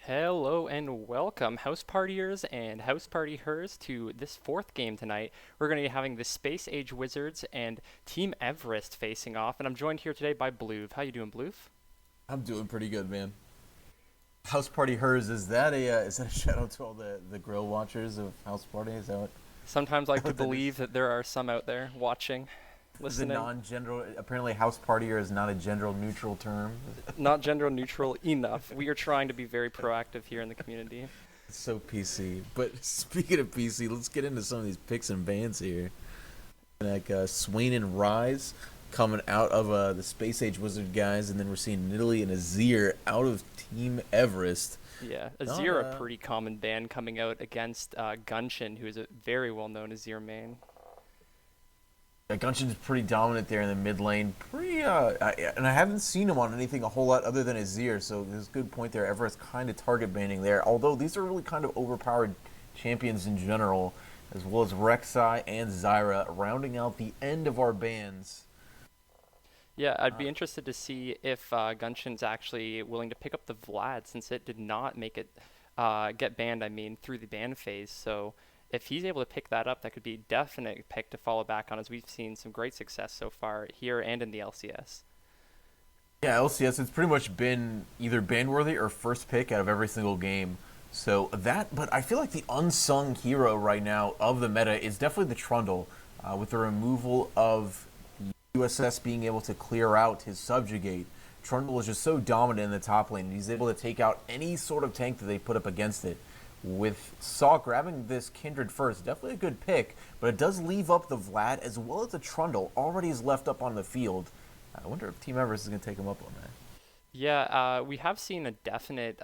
Hello and welcome, house partiers and house party hers, to this fourth game tonight. We're going to be having the Space Age Wizards and Team Everest facing off, and I'm joined here today by Bloof. How you doing, Bloof? I'm doing pretty good, man. House Party Hers, is that a shout out to all the grill watchers of House Party? Is that what, Sometimes I like to what that is? believe that there are some out there watching, The listening. non-gender apparently House Partier is not a gender neutral term. Not gender neutral enough. We are trying to be very proactive here in the community. It's so PC. But speaking of PC, let's get into some of these picks and bans here. Like Swain and Rise coming out of the Space Age Wizard guys, and then we're seeing Nidalee and Azir out of Team Everest. Yeah, Not Azir, a pretty common ban coming out against Gunshin, who is a very well-known Azir main. Gunshin's pretty dominant there in the mid lane. And I haven't seen him on anything a whole lot other than Azir, so there's a good point there. Everest kind of target banning there, although these are really kind of overpowered champions in general, as well as Rek'Sai and Zyra, rounding out the end of our bans. Yeah, I'd Uh, be interested to see if Gunshin's actually willing to pick up the Vlad since it did not make it get banned, I mean, through the ban phase. So if he's able to pick that up, that could be a definite pick to follow back on as we've seen some great success so far here and in the LCS. yeah, LCS, it's pretty much been either ban worthy or first pick out of every single game. So that, but I feel like the unsung hero right now of the meta is definitely the Trundle, with the removal of USS being able to clear out his subjugate. Trundle is just so dominant in the top lane, and he's able to take out any sort of tank that they put up against it. With Saw grabbing this Kindred first, definitely a good pick, but it does leave up the Vlad as well as the Trundle already is left up on the field. I wonder if Team Everest is going to take him up on that. Yeah, we have seen a definite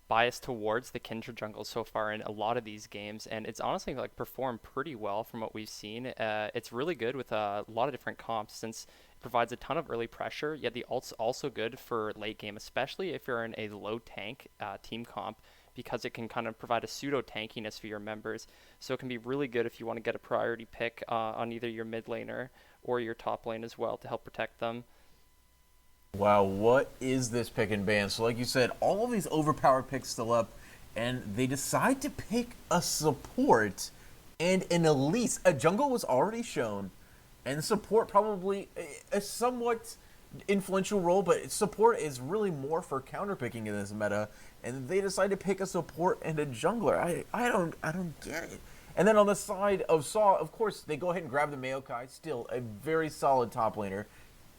bias towards the Kindred jungle so far in a lot of these games, and it's honestly like performed pretty well from what we've seen. It's really good with a lot of different comps since it provides a ton of early pressure, yet the ult's also good for late game, especially if you're in a low tank team comp, because it can kind of provide a pseudo tankiness for your members. So it can be really good if you want to get a priority pick on either your mid laner or your top lane as well to help protect them. Wow, what is this pick and ban? So, like you said, all of these overpowered picks still up, and they decide to pick a support and an Elise. A jungle was already shown, and support probably a somewhat influential role, but support is really more for counterpicking in this meta, and they decide to pick a support and a jungler. I don't get it. And then on the side of Saw, of course, they go ahead and grab the Maokai, still a very solid top laner,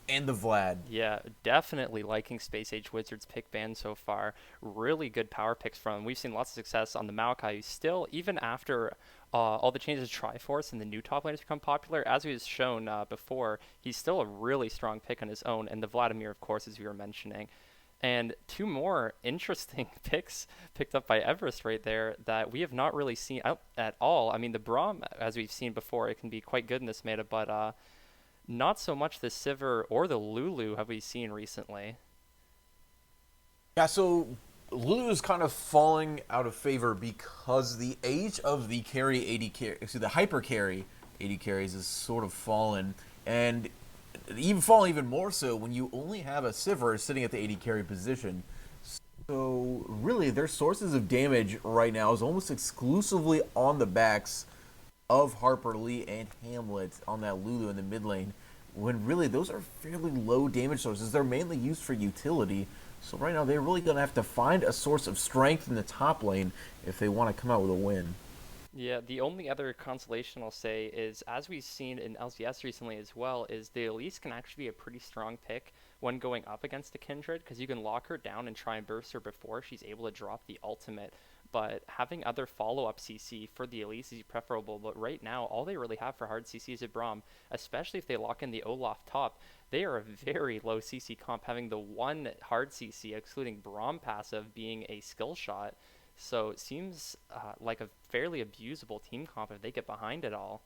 and the Vlad. Yeah, definitely liking Space Age Wizards pick ban so far. Really good power picks from him. We've seen lots of success on the Maokai, who's still, even after all the changes to Triforce and the new top laners become popular, as we was shown before, he's still a really strong pick on his own. And the Vladimir, of course, as we were mentioning. And two more interesting picks picked up by Everest right there that we have not really seen out at all. I mean, the Braum, as we've seen before, it can be quite good in this meta, but not so much the Sivir or the Lulu have we seen recently. Yeah, so Lulu is kind of falling out of favor because the age of the carry 80 carry, excuse the hyper carry 80 carries is sort of fallen, and even falling even more so when you only have a Sivir sitting at the 80 carry position. So really, their sources of damage right now is almost exclusively on the backs of Harper Lee and Hamlet on that Lulu in the mid lane, when really those are fairly low damage sources. They're mainly used for utility. So right now they're really going to have to find a source of strength in the top lane if they want to come out with a win. Yeah, the only other consolation I'll say is, as we've seen in LCS recently as well, is the Elise can actually be a pretty strong pick when going up against the Kindred, because you can lock her down and try and burst her before she's able to drop the ultimate. But having other follow-up CC for the Elise is preferable. But right now, all they really have for hard CC is a Braum, especially if they lock in the Olaf top. They are a very low CC comp, having the one hard CC, excluding Braum passive, being a skill shot. So it seems like a fairly abusable team comp if they get behind it all.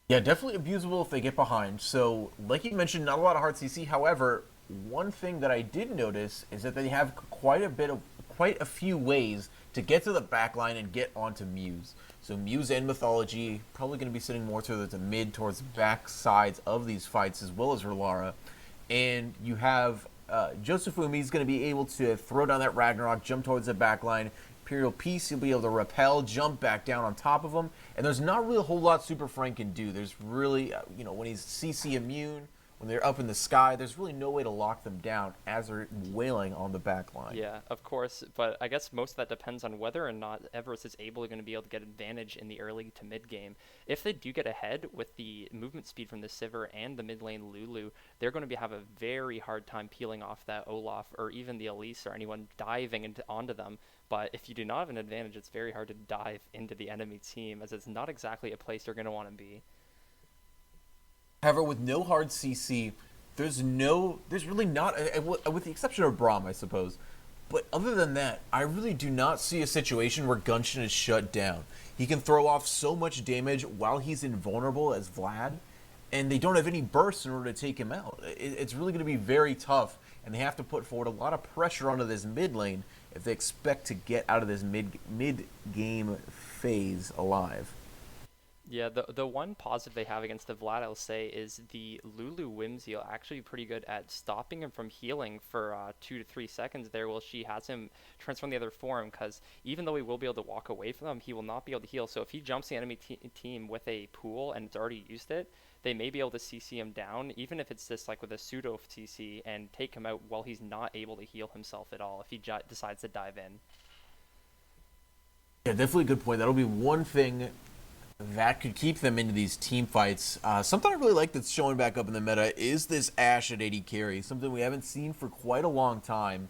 Yeah, definitely abusable if they get behind. So, like you mentioned, not a lot of hard CC. However, one thing that I did notice is that they have quite a few ways to get to the backline and get onto Muse. So Muse and Mythology probably going to be sitting more to the mid towards back sides of these fights, as well as Relara. And you have Josefumi's going to be able to throw down that Ragnarok, jump towards the back line. Imperial Peace, he'll be able to repel, jump back down on top of him. And there's not really a whole lot Super Frank can do. There's really, when he's CC immune, when they're up in the sky, there's really no way to lock them down as they're wailing on the back line. Yeah, of course, but I guess most of that depends on whether or not Everest is going to be able to get advantage in the early to mid game. If they do get ahead with the movement speed from the Sivir and the mid lane Lulu, they're going to have a very hard time peeling off that Olaf or even the Elise or anyone diving onto them. But if you do not have an advantage, it's very hard to dive into the enemy team, as it's not exactly a place you're going to want to be. However, with no hard CC, there's really not, with the exception of Braum, I suppose. But other than that, I really do not see a situation where Gunshin is shut down. He can throw off so much damage while he's invulnerable as Vlad, and they don't have any bursts in order to take him out. It's really going to be very tough, and they have to put forward a lot of pressure onto this mid lane if they expect to get out of this mid-game phase alive. Yeah, the one positive they have against the Vlad, I'll say, is the Lulu Whimsy will actually be pretty good at stopping him from healing for 2 to 3 seconds there while she has him transform the other form, because even though he will be able to walk away from them, he will not be able to heal. So if he jumps the enemy team with a pool and it's already used it, they may be able to CC him down, even if it's just like with a pseudo CC, and take him out while he's not able to heal himself at all if he decides to dive in. Yeah, definitely a good point. That'll be one thing that could keep them into these team fights. Something I really like that's showing back up in the meta is this Ashe at AD carry, something we haven't seen for quite a long time.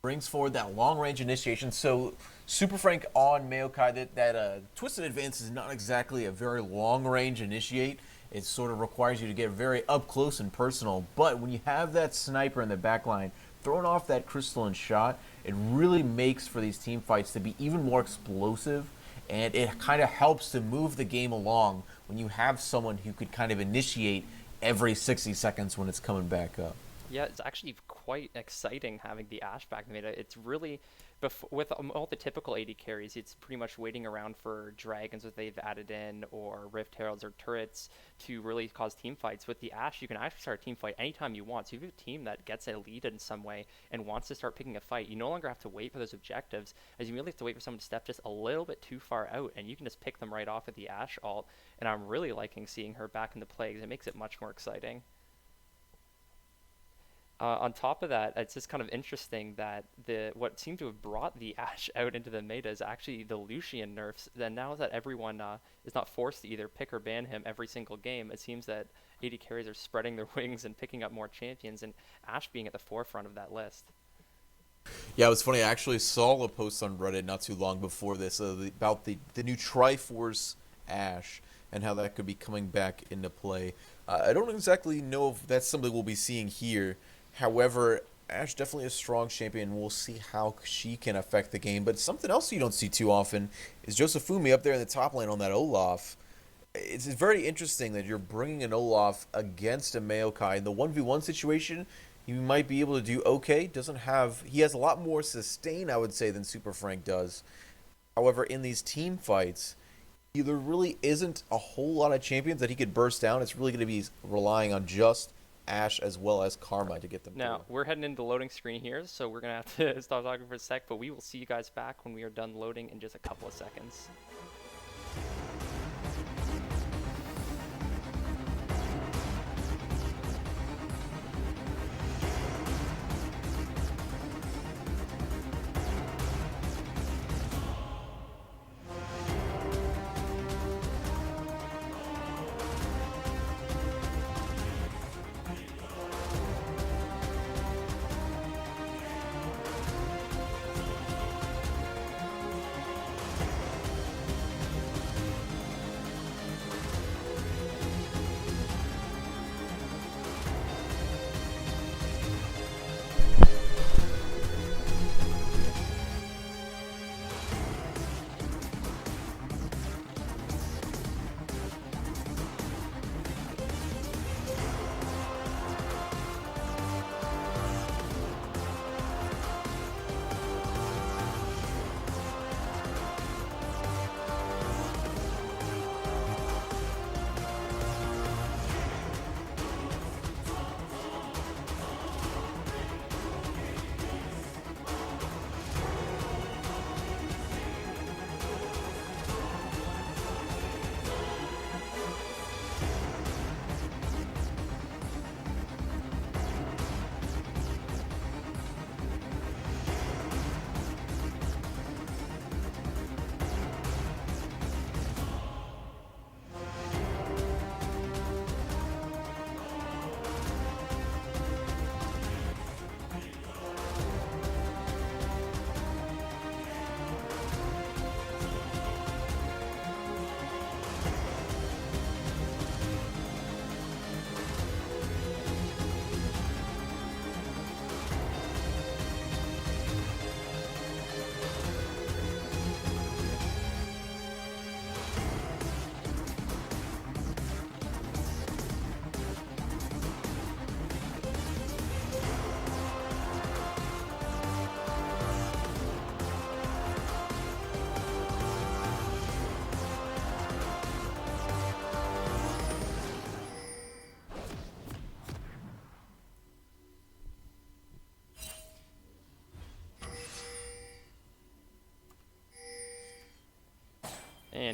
Brings forward that long-range initiation. So Super Frank on Maokai, that Twisted Advance is not exactly a very long-range initiate. It sort of requires you to get very up close and personal. But when you have that sniper in the back line throwing off that crystalline shot, it really makes for these team fights to be even more explosive. And it kind of helps to move the game along when you have someone who could kind of initiate every 60 seconds when it's coming back up. Yeah, it's actually quite exciting having the Ashe back in the meta. It's really, with all the typical AD carries, it's pretty much waiting around for dragons that they've added in, or Rift Heralds or turrets to really cause team fights. With the Ashe, you can actually start a team fight anytime you want. So if you have a team that gets a lead in some way and wants to start picking a fight, you no longer have to wait for those objectives, as you merely have to wait for someone to step just a little bit too far out, and you can just pick them right off with the Ashe ult. And I'm really liking seeing her back in the play, because it makes it much more exciting. On top of that, it's just kind of interesting that what seemed to have brought the Ashe out into the meta is actually the Lucian nerfs. Then now that everyone is not forced to either pick or ban him every single game, it seems that AD carries are spreading their wings and picking up more champions, and Ashe being at the forefront of that list. Yeah, it was funny. I actually saw a post on Reddit not too long before this about the new Triforce Ashe and how that could be coming back into play. I don't exactly know if that's something we'll be seeing here. However, Ashe definitely a strong champion. We'll see how she can affect the game. But something else you don't see too often is Josefumi up there in the top lane on that Olaf. It's very interesting that you're bringing an Olaf against a Maokai. In the 1v1 situation, you might be able to do okay. He has a lot more sustain, I would say, than Super Frank does. However, in these team fights, there really isn't a whole lot of champions that he could burst down. It's really going to be relying on just Ashe as well as Karma to get them Now, through. we're heading into the loading screen here, so we're going to have to stop talking for a sec, but we will see you guys back when we are done loading in just a couple of seconds.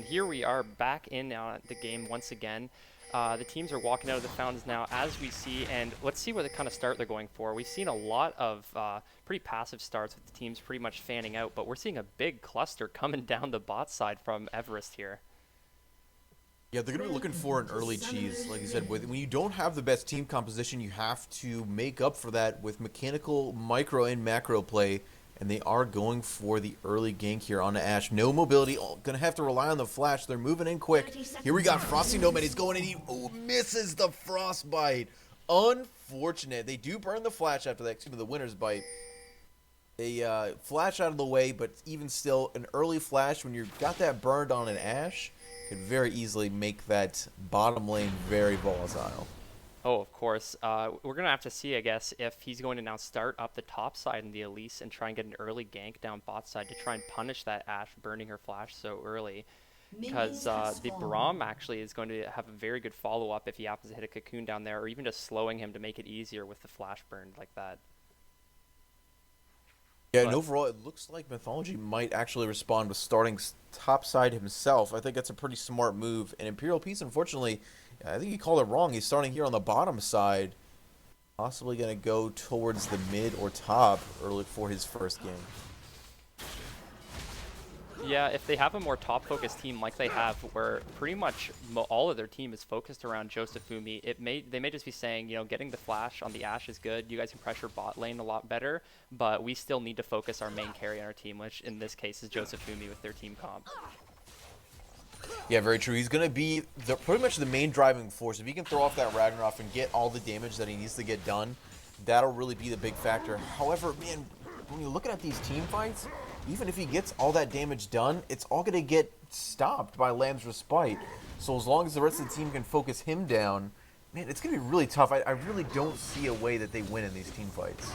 And here we are back in the game once again. The teams are walking out of the fountains now, as we see, and let's see what kind of start they're going for. We've seen a lot of pretty passive starts with the teams pretty much fanning out, but we're seeing a big cluster coming down the bot side from Everest here. Yeah, they're going to be looking for an early cheese. Like you said, when you don't have the best team composition, you have to make up for that with mechanical micro and macro play, and they are going for the early gank here on Ashe. No mobility, going to have to rely on the flash. They're moving in quick. Here we got Frosty Nomad. He's going in, he misses the frostbite. Unfortunate. They do burn the flash after that, the winner's bite. They flash out of the way, but even still, an early flash when you've got that burned on an Ashe could very easily make that bottom lane very volatile. Oh, of course. We're going to have to see, I guess, if he's going to now start up the top side in the Elise and try and get an early gank down bot side to try and punish that Ashe burning her flash so early. Because the Braum actually is going to have a very good follow-up if he happens to hit a cocoon down there, or even just slowing him to make it easier with the flash burn like that. Yeah, and overall, it looks like Mythology might actually respond with starting top side himself. I think that's a pretty smart move. And Imperial Peace, unfortunately, I think he called it wrong. He's starting here on the bottom side, possibly going to go towards the mid or top early for his first game. Yeah, if they have a more top-focused team like they have, where pretty much all of their team is focused around Josephumi, they may just be saying, you know, getting the flash on the Ashe is good. You guys can pressure bot lane a lot better, but we still need to focus our main carry on our team, which in this case is Josephumi with their team comp. Yeah, very true. He's going to be pretty much the main driving force. If he can throw off that Ragnarok and get all the damage that he needs to get done, that'll really be the big factor. However, man, when you're looking at these team fights, even if he gets all that damage done, it's all going to get stopped by Lamb's Respite. So as long as the rest of the team can focus him down, man, it's going to be really tough. I really don't see a way that they win in these team fights.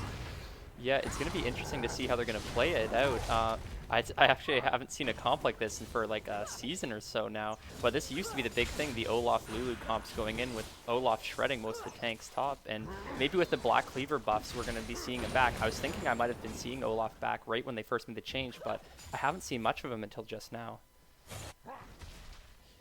Yeah, it's going to be interesting to see how they're going to play it out. I actually haven't seen a comp like this for like a season or so now, but this used to be the big thing, the Olaf Lulu comps going in with Olaf shredding most of the tanks top, and maybe with the Black Cleaver buffs we're going to be seeing it back. I was thinking I might have been seeing Olaf back right when they first made the change, but I haven't seen much of him until just now.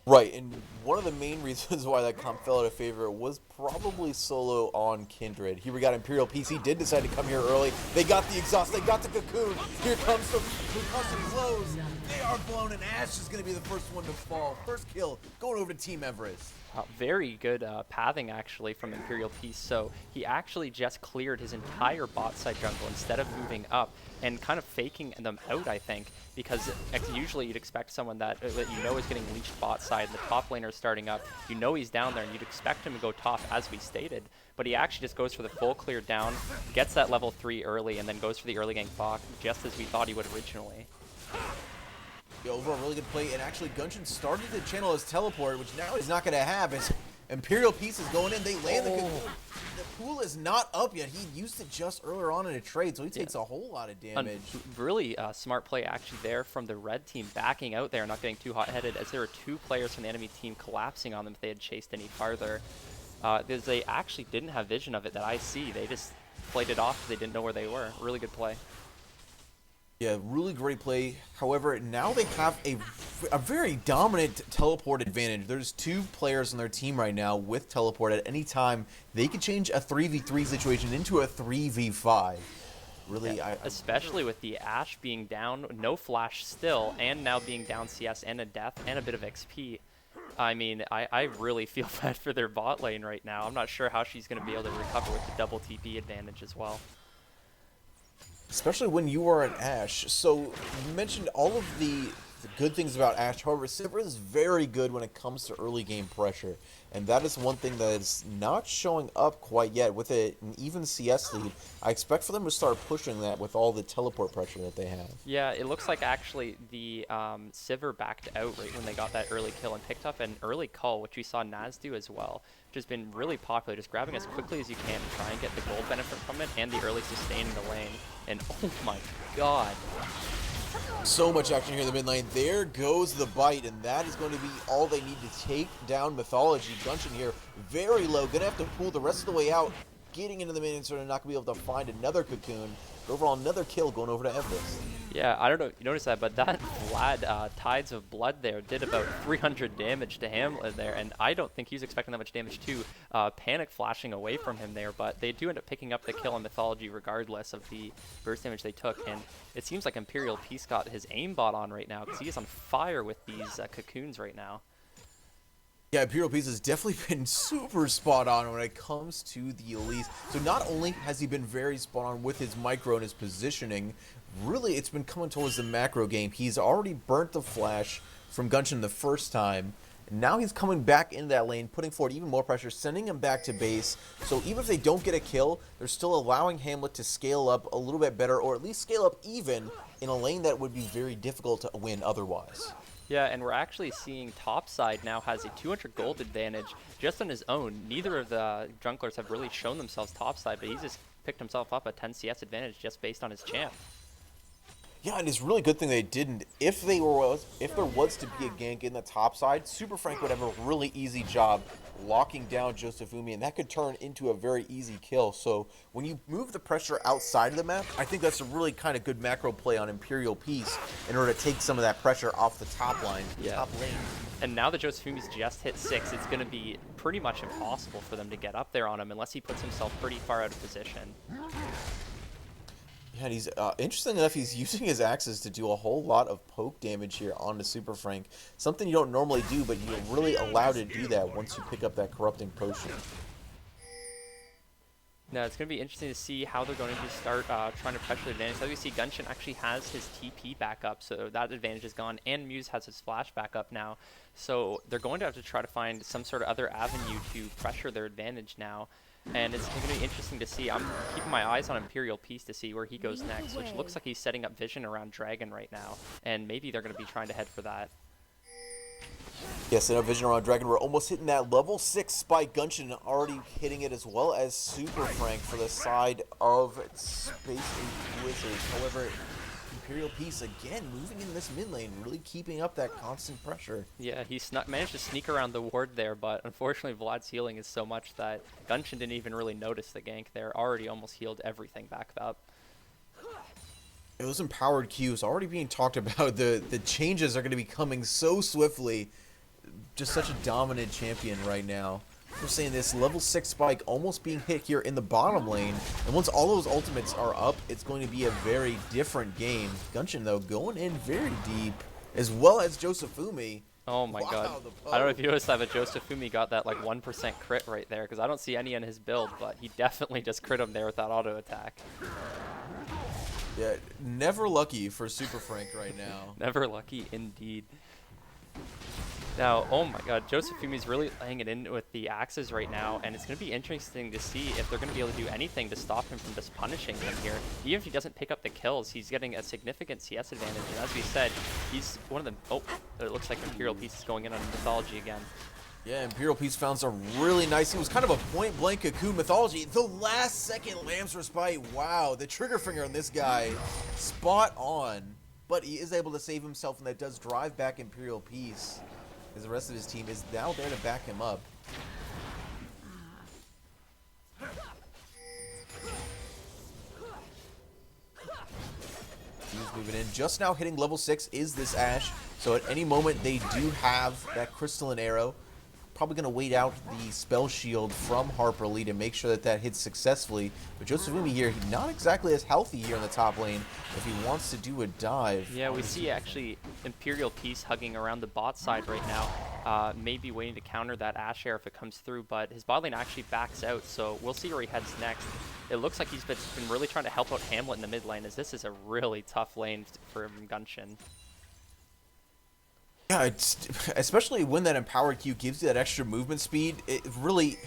Right, and one of the main reasons why that comp fell out of favor was probably solo on Kindred. Here we got Imperial Peace. He did decide to come here early. They got the exhaust. They got the cocoon. Here comes some close. They are blown, and Ashe is going to be the first one to fall. First kill going over to Team Everest. Very good pathing, actually, from Imperial Peace. So he actually just cleared his entire bot side jungle instead of moving up and kind of faking them out, I think, because usually you'd expect someone that you know is getting leached bot side, the top laner is starting up, you know he's down there, and you'd expect him to go top, as we stated. But he actually just goes for the full clear down, gets that level 3 early, and then goes for the early gank bot, just as we thought he would originally. Yeah, overall, really good play, and actually Gunshin started to channel his teleport, which now he's not going to have. As Imperial Peace is going in, they land the cocoon. The pool is not up yet. He used it just earlier on in a trade, so he takes a whole lot of damage. Really smart play actually there from the red team, backing out there, not getting too hot-headed, as there were 2 players from the enemy team collapsing on them if they had chased any farther. They actually didn't have vision of it that I see. They just played it off. They didn't know where they were. Really good play. Yeah, really great play. However, now they have a very dominant teleport advantage. There's 2 players on their team right now with teleport. At any time, they could change a 3v3 situation into a 3v5. Really, yeah, especially with the Ashe being down, no flash still, and now being down CS and a death and a bit of XP. I mean, I really feel bad for their bot lane right now. I'm not sure how she's going to be able to recover with the double TP advantage as well. Especially when you are an Ashe. So, you mentioned all of the good things about Ashe. However, Sivir is very good when it comes to early game pressure. And that is one thing that is not showing up quite yet. With an even CS lead, I expect for them to start pushing that with all the teleport pressure that they have. Yeah, it looks like actually the Sivir backed out right when they got that early kill and picked up an early call, which we saw Naz do as well, which has been really popular, just grabbing as quickly as you can to try and get the gold benefit from it and the early sustain in the lane. And oh my god. So much action here in the mid lane. There goes the bite, and that is going to be all they need to take down Mythology. Gunshin here, very low. Gonna have to pull the rest of the way out. Getting into the mid and sort of not going to be able to find another cocoon. But overall, another kill going over to Everest. Yeah, I don't know if you noticed that, but that Vlad Tides of Blood there did about 300 damage to Hamlet there, and I don't think he's expecting that much damage too. Panic flashing away from him there, but they do end up picking up the kill on Mythology regardless of the burst damage they took, and it seems like Imperial Peace got his aimbot on right now, because he is on fire with these cocoons right now. Yeah, Imperial Peace has definitely been super spot on when it comes to the Elise. So not only has he been very spot on with his micro and his positioning, really it's been coming towards the macro game. He's already burnt the flash from Gunshin the first time. And now he's coming back into that lane, putting forward even more pressure, sending him back to base. So even if they don't get a kill, they're still allowing Hamlet to scale up a little bit better, or at least scale up even in a lane that would be very difficult to win otherwise. Yeah, and we're actually seeing Topside now has a 200 gold advantage just on his own. Neither of the junglers have really shown themselves topside, but he's just picked himself up a 10 CS advantage just based on his champ. Yeah, and it's a really good thing they didn't. If there was to be a gank in the top side, Super Frank would have a really easy job locking down Josefumi, and that could turn into a very easy kill. So when you move the pressure outside of the map, I think that's a really kind of good macro play on Imperial Peace in order to take some of that pressure off the top line, top lane. And now that Josefumi's just hit 6, it's going to be pretty much impossible for them to get up there on him unless he puts himself pretty far out of position. Yeah, and he's interesting enough, he's using his axes to do a whole lot of poke damage here onto Super Frank. Something you don't normally do, but you're really allowed to do that once you pick up that corrupting potion. Now, it's going to be interesting to see how they're going to start trying to pressure the advantage. As we see, Gunshin actually has his TP back up, so that advantage is gone, and Muse has his flash back up now. So they're going to have to try to find some sort of other avenue to pressure their advantage now. And it's going to be interesting to see. I'm keeping my eyes on Imperial Peace to see where he goes next, which looks like he's setting up vision around Dragon right now. And maybe they're going to be trying to head for that. Yeah, set up vision around Dragon. We're almost hitting that level 6 spike. Gunshin already hitting it, as well as Super Frank for the side of Space Wizards. However, Imperial Peace again moving in this mid lane, really keeping up that constant pressure. Yeah, he managed to sneak around the ward there, but unfortunately Vlad's healing is so much that Gunshin didn't even really notice the gank there. Already almost healed everything back up. Those empowered Qs already being talked about. The changes are going to be coming so swiftly. Just such a dominant champion right now. We're saying this level 6 spike almost being hit here in the bottom lane, and once all those ultimates are up, it's going to be a very different game. Gunshin though going in very deep, as well as Josefumi. Oh my god. I don't know if you noticed that, but Josefumi got that like 1% crit right there, because I don't see any in his build, but he definitely just crit him there with that auto attack. Yeah, never lucky for Super Frank right now. Never lucky indeed. Now, oh my god, Josefumi's really laying it in with the axes right now, and it's going to be interesting to see if they're going to be able to do anything to stop him from just punishing him here. Even if he doesn't pick up the kills, he's getting a significant CS advantage, and as we said, he's one of them. Oh, it looks like Imperial Peace is going in on Mythology again. Yeah, Imperial Peace found some really nice. It was kind of a point-blank cocoon Mythology. The last second Lamb's Respite. Wow, the trigger finger on this guy, spot on. But he is able to save himself, and that does drive back Imperial Peace, as the rest of his team is now there to back him up. He's moving in. Just now hitting level 6 is this Ashe. So at any moment they do have that crystalline arrow. Probably going to wait out the spell shield from Harper Lee to make sure that that hits successfully. But Josefumi here, not exactly as healthy here in the top lane if he wants to do a dive. Yeah, we see actually Imperial Peace hugging around the bot side right now. Maybe waiting to counter that Ashe Air if it comes through, but his bot lane actually backs out, so we'll see where he heads next. It looks like he's been really trying to help out Hamlet in the mid lane, as this is a really tough lane for Gunshin. Yeah, especially when that empowered Q gives you that extra movement speed,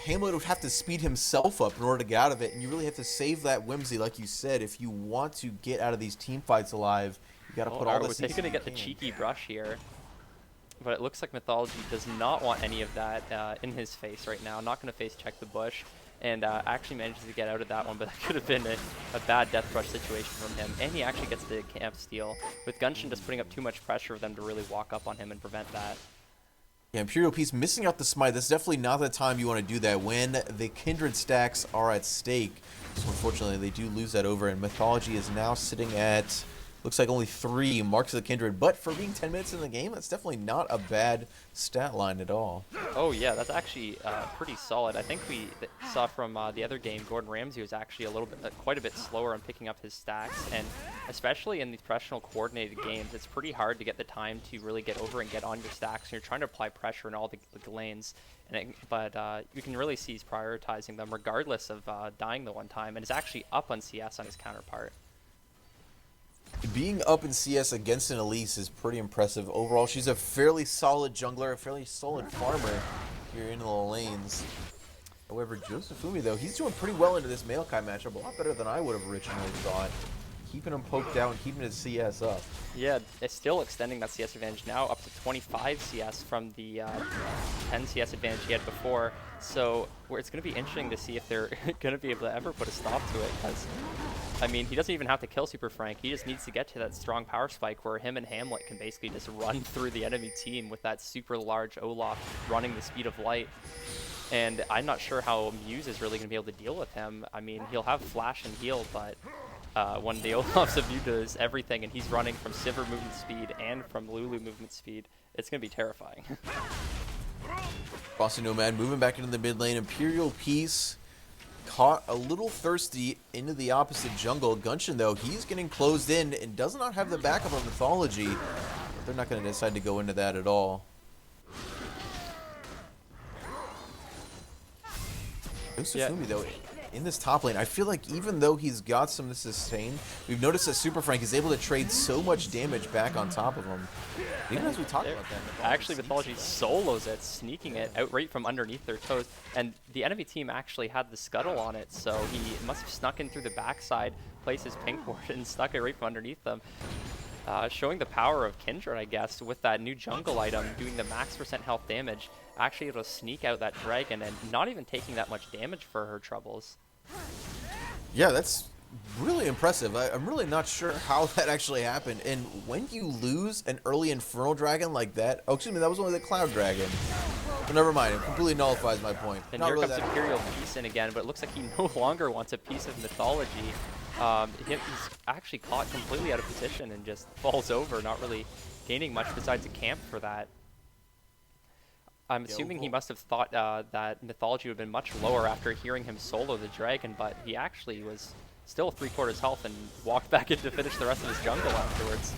Hamlet would have to speed himself up in order to get out of it, and you really have to save that whimsy, like you said, if you want to get out of these team fights alive. You got to put all the CC He's going to get the cheeky brush here, but it looks like Mythology does not want any of that in his face right now. Not going to face check the bush, and actually manages to get out of that one, but that could have been a bad death brush situation from him. And he actually gets the camp steal, with Gunshin just putting up too much pressure for them to really walk up on him and prevent that. Yeah, Imperial Peace missing out the smite. That's definitely not the time you want to do that when the Kindred stacks are at stake. So unfortunately, they do lose that over, and Mythology is now sitting at, looks like only 3 Marks of the Kindred. But for being 10 minutes in the game, that's definitely not a bad stat line at all. Oh yeah, that's actually pretty solid. I think we saw from the other game, Gordon Ramsay was actually a little bit, quite a bit slower on picking up his stacks, and especially in these professional coordinated games, it's pretty hard to get the time to really get over and get on your stacks. And you're trying to apply pressure in all the lanes, but you can really see he's prioritizing them regardless of dying the one time, and is actually up on CS on his counterpart. Being up in CS against an Elise is pretty impressive. Overall, she's a fairly solid jungler, a fairly solid farmer here in the lanes. However, Josephumi, though, he's doing pretty well into this Maokai matchup, a lot better than I would have originally thought. Keeping him poked out and keeping his CS up. Yeah, it's still extending that CS advantage now up to 25 CS from the 10 CS advantage he had before. So it's going to be interesting to see if they're going to be able to ever put a stop to it. Because, I mean, he doesn't even have to kill Super Frank. He just needs to get to that strong power spike where him and Hamlet can basically just run through the enemy team with that super large Olaf running the speed of light. And I'm not sure how Muse is really going to be able to deal with him. I mean, he'll have flash and heal, but when the Olaf's immune to his everything and he's running from Sivir movement speed and from Lulu movement speed, it's going to be terrifying. Boston Nomad moving back into the mid lane. Imperial Peace caught a little thirsty into the opposite jungle. Gunshin, though, he's getting closed in and does not have the backup of Mythology. But they're not going to decide to go into that at all. Yosefumi, though, in this top lane, I feel like even though he's got some sustain, we've noticed that Super Frank is able to trade so much damage back on top of him. Even as we talk about that, actually, Mythology solos it, sneaking it outright from underneath their toes, and the enemy team actually had the scuttle on it, so he must have snuck in through the backside, placed his pink ward, and stuck it right from underneath them. Showing the power of Kindred, I guess, with that new jungle item doing the max % health damage, actually able to sneak out that dragon and not even taking that much damage for her troubles. Yeah, that's really impressive. I'm really not sure how that actually happened. And when you lose an early Infernal Dragon like that, oh, excuse me, that was only the Cloud Dragon. But never mind, it completely nullifies my point. And not here really comes Imperial Peace in again, but it looks like he no longer wants a piece of Mythology. He's actually caught completely out of position and just falls over, not really gaining much besides a camp for that. I'm assuming he must have thought that Mythology would have been much lower after hearing him solo the dragon, but he actually was still 3/4 health and walked back in to finish the rest of his jungle afterwards.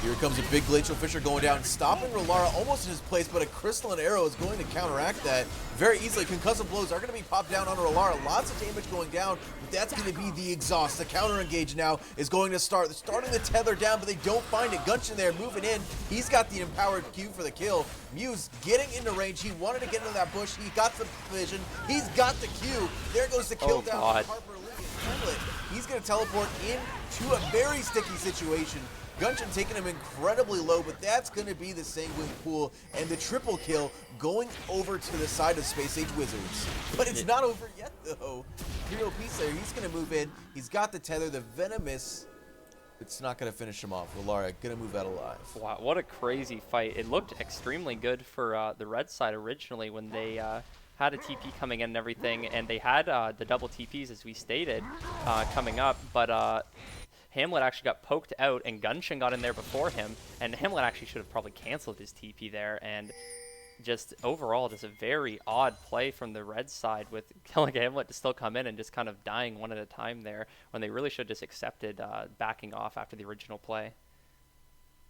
Here comes a big Glacial Fissure going down, stopping Rolara almost in his place, but a Crystalline Arrow is going to counteract that very easily. Concussive blows are going to be popped down on Rolara. Lots of damage going down, but that's going to be the exhaust. The counter engage now is going to start. They're starting to tether down, but they don't find it. Gunshin there moving in. He's got the empowered Q for the kill. Muse getting into range. He wanted to get into that bush. He got the vision. He's got the Q. There goes the kill down. Harper Lee and Hamlet. He's going to teleport into a very sticky situation. Gunshin taking him incredibly low, but that's going to be the Sanguine Pool and the triple kill going over to the side of Space Age Wizards. But it's not over yet, though. Imperial Peace there, he's going to move in. He's got the tether, the Venomous. It's not going to finish him off. Rolara going to move out alive. Wow, what a crazy fight. It looked extremely good for the red side originally when they had a TP coming in and everything, and they had the double TPs, as we stated, coming up, but Hamlet actually got poked out, and Gunshin got in there before him, and Hamlet actually should have probably canceled his TP there, and just overall, just a very odd play from the red side with killing Hamlet to still come in and just kind of dying one at a time there, when they really should have just accepted backing off after the original play.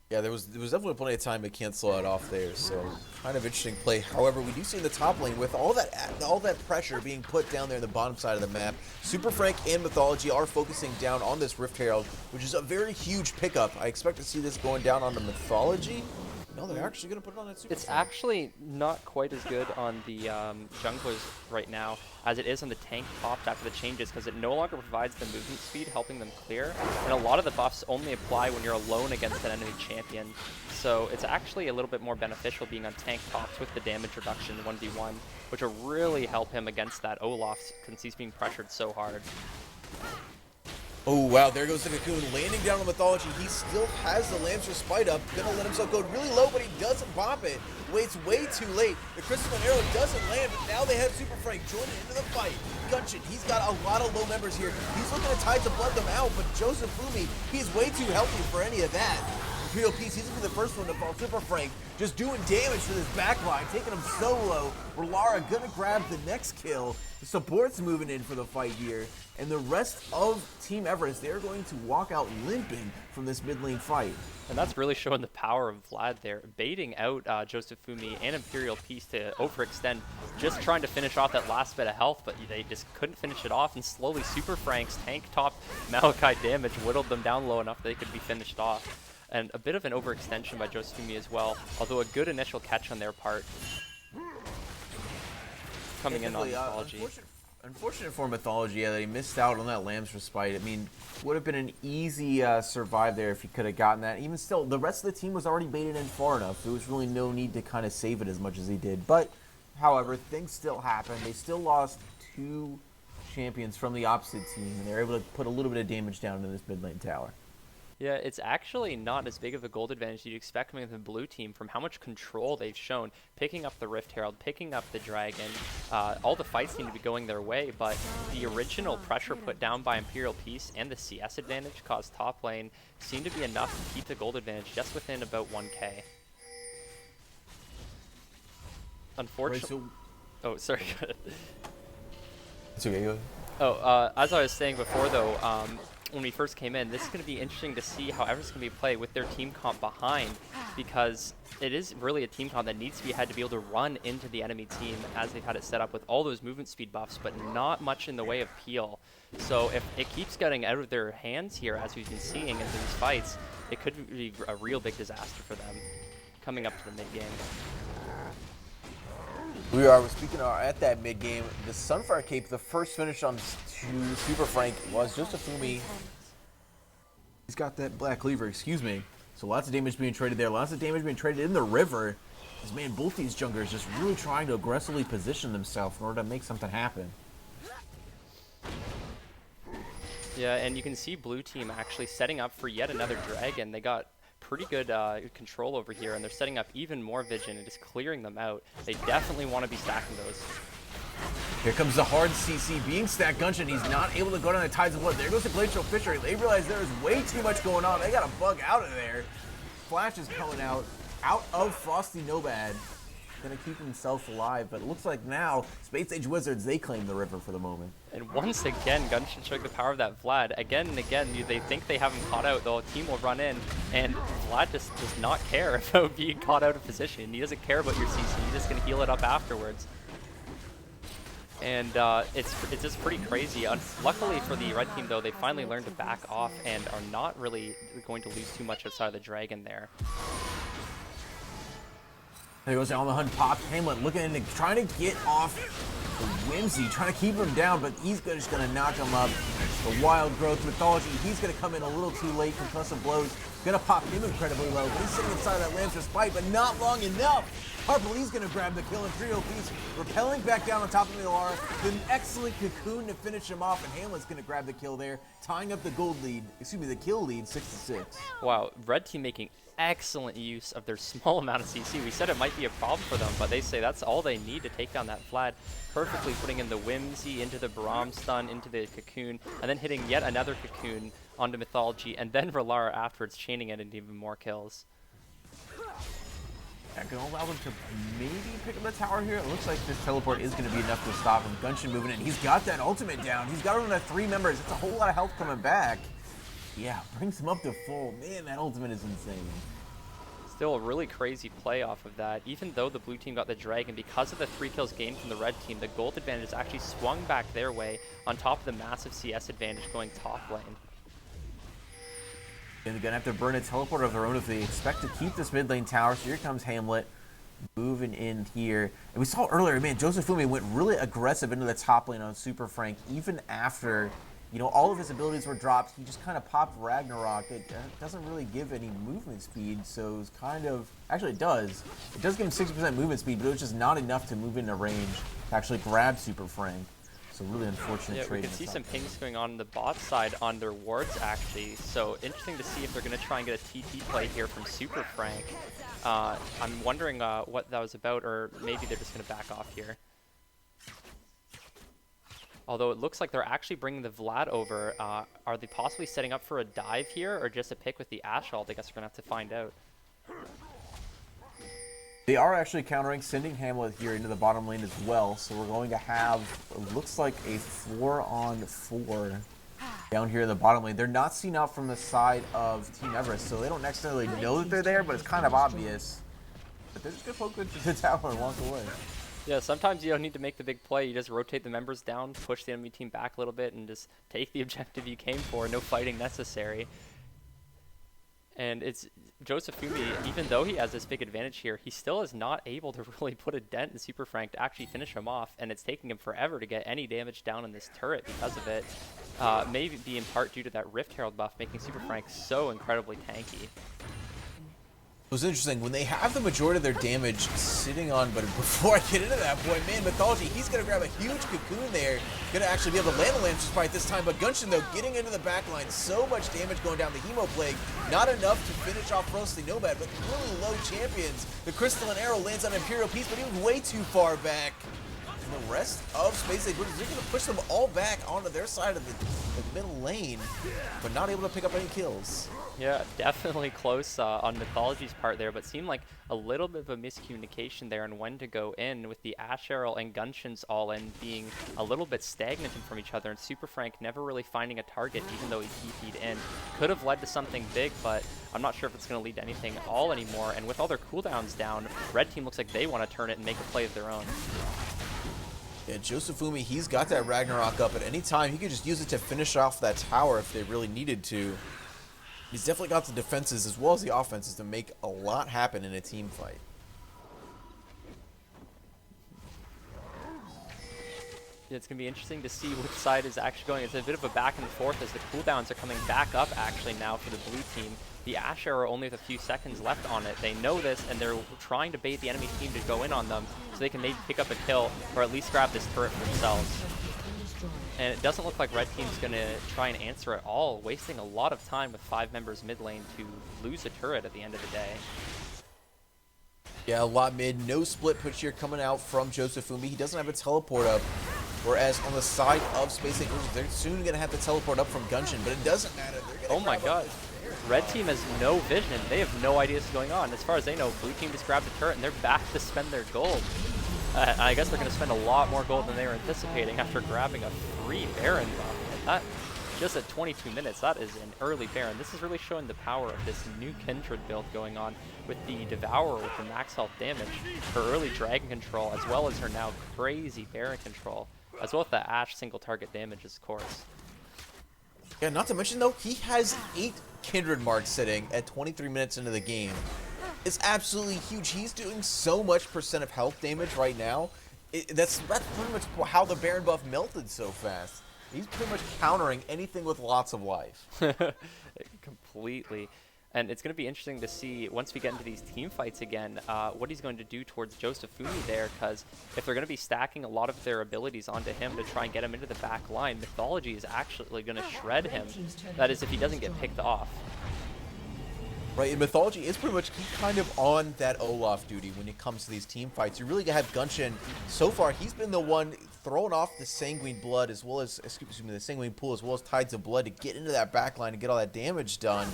Yeah, there was definitely plenty of time to cancel it off there, so kind of interesting play. However, we do see in the top lane, with all that pressure being put down there in the bottom side of the map, Super Frank and Mythology are focusing down on this Rift Herald, which is a very huge pickup. I expect to see this going down on the Mythology. No, they're actually going to put it on that Super It's Frank. actually not quite as good on the junglers right now as it is on the tank tops after the changes, because it no longer provides the movement speed, helping them clear, and a lot of the buffs only apply when you're alone against an enemy champion. So it's actually a little bit more beneficial being on tank tops with the damage reduction 1v1, which will really help him against that Olaf since he's being pressured so hard. Oh, wow, there goes the Cocoon, landing down on Mythology. He still has the Lamb's Respite up, gonna let himself go really low, but he doesn't pop it. Waits way too late. The Crystal Arrow doesn't land, but now they have Super Frank joining into the fight. Gunshin, he's got a lot of low members here. He's looking to tide to blood them out, but Joseph Fumi, he's way too healthy for any of that. Imperial Peace, he's gonna be the first one to fall. Super Frank just doing damage to this backline, taking him so low. Lara gonna grab the next kill. The support's moving in for the fight here. And the rest of Team Everest, they're going to walk out limping from this mid lane fight. And that's really showing the power of Vlad there, baiting out Joseph Fumi and Imperial Peace to overextend, just trying to finish off that last bit of health, but they just couldn't finish it off, and slowly Super Frank's tank top Malachi damage whittled them down low enough that they could be finished off. And a bit of an overextension by Joseph Fumi as well, although a good initial catch on their part. Coming in on Mythology. Unfortunate for Mythology, yeah, that he missed out on that Lamb's Respite. I mean, would have been an easy survive there if he could have gotten that. Even still, the rest of the team was already baited in far enough. There was really no need to kind of save it as much as he did. But, however, things still happen. They still lost 2 champions from the opposite team, and they're able to put a little bit of damage down in this mid lane tower. Yeah, it's actually not as big of a gold advantage you'd expect coming from the blue team from how much control they've shown, picking up the Rift Herald, picking up the Dragon. All the fights seem to be going their way, but the original pressure put down by Imperial Peace and the CS advantage caused top lane seemed to be enough to keep the gold advantage just within about 1k. Unfortunately... Oh, sorry. It's okay, go ahead. Oh, as I was saying before though, when we first came in, this is going to be interesting to see how Everest's going to be played with their team comp behind, because it is really a team comp that needs to be had to be able to run into the enemy team as they've had it set up with all those movement speed buffs, but not much in the way of peel. So if it keeps getting out of their hands here, as we've been seeing in these fights, it could be a real big disaster for them coming up to the mid game. We're speaking at that mid game. The Sunfire Cape, the first finish on Super Frank was Joseph Fumi. He's got that Black Cleaver, excuse me. So lots of damage being traded there. Lots of damage being traded in the river. Because, man, both these junglers just really trying to aggressively position themselves in order to make something happen. Yeah, and you can see blue team actually setting up for yet another dragon. They got pretty good control over here, and they're setting up even more vision and just clearing them out. They definitely want to be stacking those. Here comes the hard CC being stacked. Gunshin, he's not able to go down the Tides of Blood. There goes the Glacial Fisher. They realize there is way too much going on. They got to bug out of there. Flash is coming out of Frosty Nobad. Gonna keep himself alive, but it looks like now Space Age Wizards, they claim the river for the moment. And once again, Gunshin showing the power of that Vlad. Again and again, they think they have him caught out. The whole team will run in, and Vlad just does not care about being caught out of position. He doesn't care about your CC. He's just gonna heal it up afterwards. And it's just pretty crazy. Luckily for the red team, though, they finally learned to back off and are not really going to lose too much outside of the dragon there. There goes on the hunt, popped. Hamlet looking into trying to get off the Whimsy, trying to keep him down, but he's just going to knock him up. The Wild Growth Mythology, he's going to come in a little too late. Concussive blows, going to pop him incredibly low, but he's sitting inside that Lamb's Respite, but not long enough. Harper Lee's going to grab the kill. Imperial Peace repelling back down on top of Lara. An excellent Cocoon to finish him off, and Hamlet's going to grab the kill there, tying up the gold lead, excuse me, the kill lead, 6-6. Wow, red team making excellent use of their small amount of CC. We said it might be a problem for them, but they say that's all they need to take down that Vlad. Perfectly putting in the Whimsy into the Braum stun, into the Cocoon, and then hitting yet another Cocoon onto Mythology, and then Relara afterwards, chaining it into even more kills. That can allow them to maybe pick up the tower here. It looks like this teleport is going to be enough to stop him. Gunshin moving in. He's got that ultimate down. He's got him to 3 members. It's a whole lot of health coming back. Yeah, brings him up to full. Man, that ultimate is insane. Still a really crazy play off of that. Even though the blue team got the dragon, because of the 3 kills gained from the red team, the gold advantage actually swung back their way on top of the massive CS advantage going top lane. And they're going to have to burn a teleport of their own if they expect to keep this mid lane tower. So here comes Hamlet moving in here. And we saw earlier, man, Joseph Fumi went really aggressive into the top lane on Super Frank, even after, you know, all of his abilities were dropped. He just kind of popped Ragnarok. It doesn't really give any movement speed, so it's kind of, actually it does. It does give him 60% movement speed, but it was just not enough to move into range to actually grab Super Frank. So really unfortunate Yeah, we trade. can in see the some top pings going on the bot side on their wards actually. So interesting to see if they're going to try and get a TP play here from Super Frank. I'm wondering what that was about, or maybe they're just going to back off here. Although it looks like they're actually bringing the Vlad over. Are they possibly setting up for a dive here, or just a pick with the Ashe ult? I guess we're going to have to find out. They are actually countering, sending Hamlet here into the bottom lane as well. So we're going to have, it looks like a 4-on-4 down here in the bottom lane. They're not seen out from the side of Team Everest, so they don't necessarily know that they're there, but it's kind of obvious. But they're just going to poke into the tower and walk away. Yeah, sometimes you don't need to make the big play. You just rotate the members down, push the enemy team back a little bit, and just take the objective you came for. No fighting necessary. And it's Josephumi, even though he has this big advantage here, he still is not able to really put a dent in Super Frank to actually finish him off, and it's taking him forever to get any damage down in this turret because of it. Maybe be in part due to that Rift Herald buff, making Super Frank so incredibly tanky. It was interesting, when they have the majority of their damage sitting on, but before I get into that point, man, Mythology, he's going to grab a huge cocoon there. Going to actually be able to land a Lancer's Sprite this time, but Gunshin, though, getting into the back line, so much damage going down the Hemo Plague, not enough to finish off Frosty Nomad, but really low champions. The Crystalline Arrow lands on Imperial Peace, but he was way too far back. And the rest of Space Age, they're going to push them all back onto their side of the middle lane, but not able to pick up any kills. Yeah, definitely close on Mythology's part there, but seemed like a little bit of a miscommunication there on when to go in, with the Ashe Arrow and Gunshin's all in being a little bit stagnant from each other, and Super Frank never really finding a target even though he TP'd in. Could have led to something big, but I'm not sure if it's going to lead to anything at all anymore, and with all their cooldowns down, Red Team looks like they want to turn it and make a play of their own. Yeah, Josephumi, he's got that Ragnarok up at any time. He could just use it to finish off that tower if they really needed to. He's definitely got the defenses as well as the offenses to make a lot happen in a team fight. Yeah, it's going to be interesting to see which side is actually going. It's a bit of a back and forth as the cooldowns are coming back up actually now for the blue team. The Ashe Arrow only with a few seconds left on it. They know this, and they're trying to bait the enemy team to go in on them so they can maybe pick up a kill or at least grab this turret for themselves. And it doesn't look like Red Team's going to try and answer at all, wasting a lot of time with 5 members mid lane to lose a turret at the end of the day. Yeah, a lot mid. No split push here coming out from Josephumi. He doesn't have a teleport up. Whereas on the side of Space Age, they're soon going to have to teleport up from Gunshin, but it doesn't matter. Oh my god. Red Team has no vision. They have no idea what's going on. As far as they know, Blue Team just grabbed the turret and they're back to spend their gold. I guess they're going to spend a lot more gold than they were anticipating after grabbing a free Baron buff. And that, just at 22 minutes, that is an early Baron. This is really showing the power of this new Kindred build going on with the Devourer with the max health damage, her early Dragon control, as well as her now crazy Baron control, as well as the Ashe single target damages, of course. Yeah, not to mention, though, he has 8 Kindred marks sitting at 23 minutes into the game. It's absolutely huge. He's doing so much percent of health damage right now. That's pretty much how the Baron buff melted so fast. He's pretty much countering anything with lots of life. Completely. And it's going to be interesting to see, once we get into these team fights again, what he's going to do towards Josephumi there, because if they're going to be stacking a lot of their abilities onto him to try and get him into the back line, Mythology is actually going to shred him. That is, if he doesn't get picked off. Right, and Mythology is pretty much kind of on that Olaf duty when it comes to these team fights. You really have Gunshin. So far, he's been the one throwing off the Sanguine Blood as well as, excuse me, the Sanguine Pool as well as Tides of Blood to get into that back line and get all that damage done.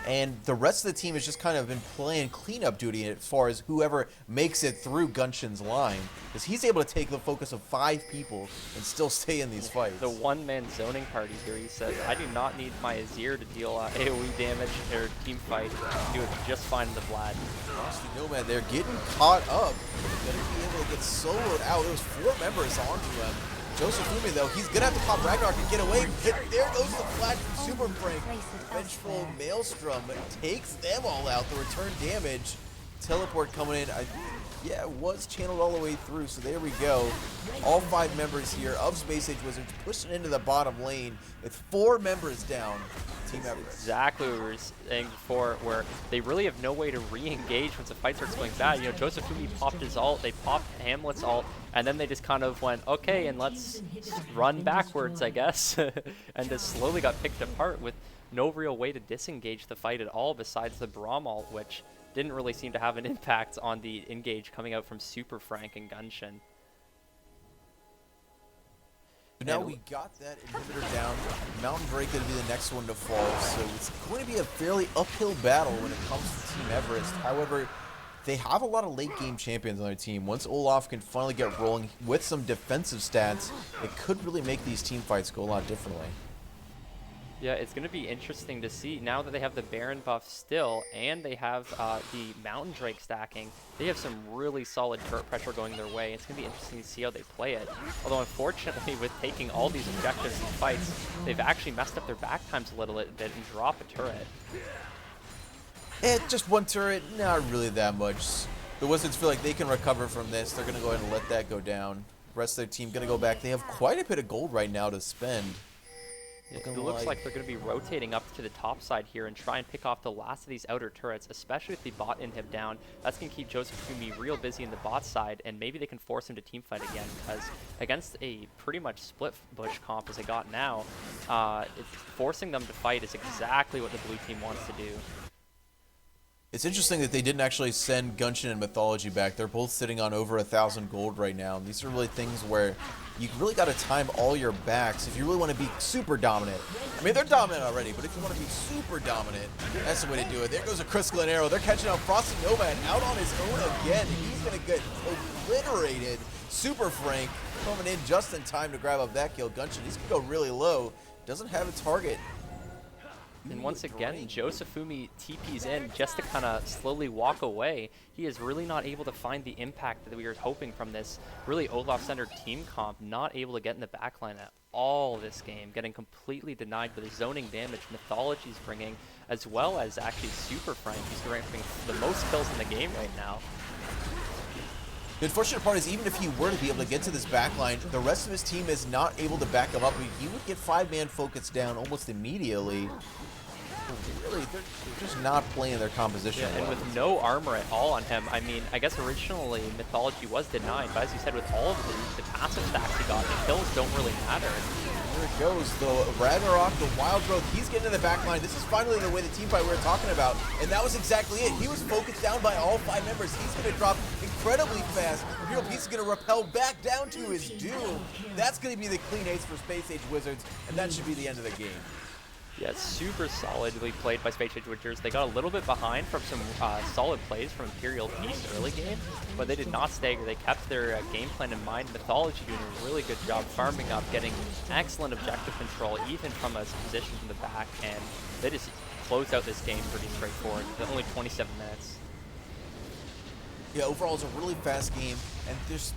And the rest of the team has just kind of been playing cleanup duty as far as whoever makes it through Gunshin's line. Because he's able to take the focus of 5 people and still stay in these fights. The one-man zoning party here, he says, I do not need my Azir to deal AoE damage or team fight. I do it just fine in the Vlad. Frosty Nomad, they're getting caught up. They're going to be able to get soloed out. There was 4 members onto them. Josephumi, though, he's going to have to pop Ragnarok and get away. But there goes the flash from Super Frank. Vengeful Maelstrom takes them all out. The return damage. Teleport coming in. Yeah, it was channeled all the way through, so there we go. All 5 members here of Space Age Wizards pushing into the bottom lane with 4 members down. Team Everest. Exactly what we were saying before, where they really have no way to re-engage once the fight starts going bad. You know, Josephumi popped his ult, they popped Hamlet's ult, And then they just kind of went, okay, and let's run backwards, I guess, and just slowly got picked apart with no real way to disengage the fight at all besides the Braum ult, which didn't really seem to have an impact on the engage coming out from Super Frank and Gunshin. So now we got that inhibitor down. Mountain Break going to be the next one to fall. So it's going to be a fairly uphill battle when it comes to Team Everest. However, they have a lot of late game champions on their team. Once Olaf can finally get rolling with some defensive stats, it could really make these team fights go a lot differently. Yeah, it's going to be interesting to see now that they have the Baron buff still and they have the Mountain Drake stacking. They have some really solid turret pressure going their way. It's going to be interesting to see how they play it. Although, unfortunately, with taking all these objectives and fights, they've actually messed up their back times a little bit and drop a turret. Just one turret, not really that much. The Wizards feel like they can recover from this. They're going to go ahead and let that go down. The rest of their team going to go back. They have quite a bit of gold right now to spend. It looks like they're going to be rotating up to the top side here and try and pick off the last of these outer turrets, especially with the bot inhib down. That's going to keep Joseph Fumi real busy in the bot side, and maybe they can force him to teamfight again, because against a pretty much split bush comp as they got now, forcing them to fight is exactly what the blue team wants to do. It's interesting that they didn't actually send Gunshin and Mythology back. They're both sitting on over 1,000 gold right now. And these are really things where you really got to time all your backs if you really want to be super dominant. I mean, they're dominant already, but if you want to be super dominant, that's the way to do it. There goes a crystalline arrow. They're catching out Frosty Nomad out on his own again. He's going to get obliterated. Super Frank coming in just in time to grab up that kill. Gunshin, he's going to go really low. Doesn't have a target. And once again, Josefumi TP's in just to kind of slowly walk away. He is really not able to find the impact that we were hoping from this really Olaf-centered team comp, not able to get in the backline at all this game, getting completely denied by the zoning damage Mythology's bringing, as well as actually Super Frank, who's grabbing the most kills in the game right now. The unfortunate part is even if he were to be able to get to this backline, the rest of his team is not able to back him up. I mean, he would get 5-man focus down almost immediately. Really, they're just not playing their composition well. And with no armor at all on him, I mean, I guess originally Mythology was denied, but as you said, with all of the passive stacks he got, the kills don't really matter. There it goes, though. Ragnarok, the Wild Growth, he's getting to the back line. This is finally the way the team fight we were talking about, and that was exactly it. He was focused down by all 5 members. He's going to drop incredibly fast. Imperial Peace is going to rappel back down to his doom. That's going to be the clean ace for Space Age Wizards, and that should be the end of the game. Yeah, super solidly played by Space Age Wizards. They got a little bit behind from some solid plays from Imperial Peace early game, but they did not stagger. They kept their game plan in mind. Mythology doing a really good job farming up, getting excellent objective control, even from a position in the back, and they just closed out this game pretty straightforward. Only 27 minutes. Yeah, overall it's a really fast game, and there's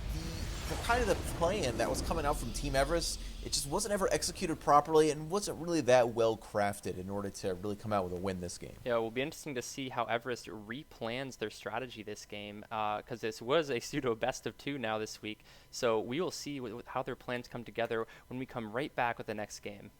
the kind of the plan that was coming out from Team Everest, it just wasn't ever executed properly and wasn't really that well crafted in order to really come out with a win this game. Yeah, it will be interesting to see how Everest replans their strategy this game, because this was a pseudo best of 2 now this week. So we will see how their plans come together when we come right back with the next game.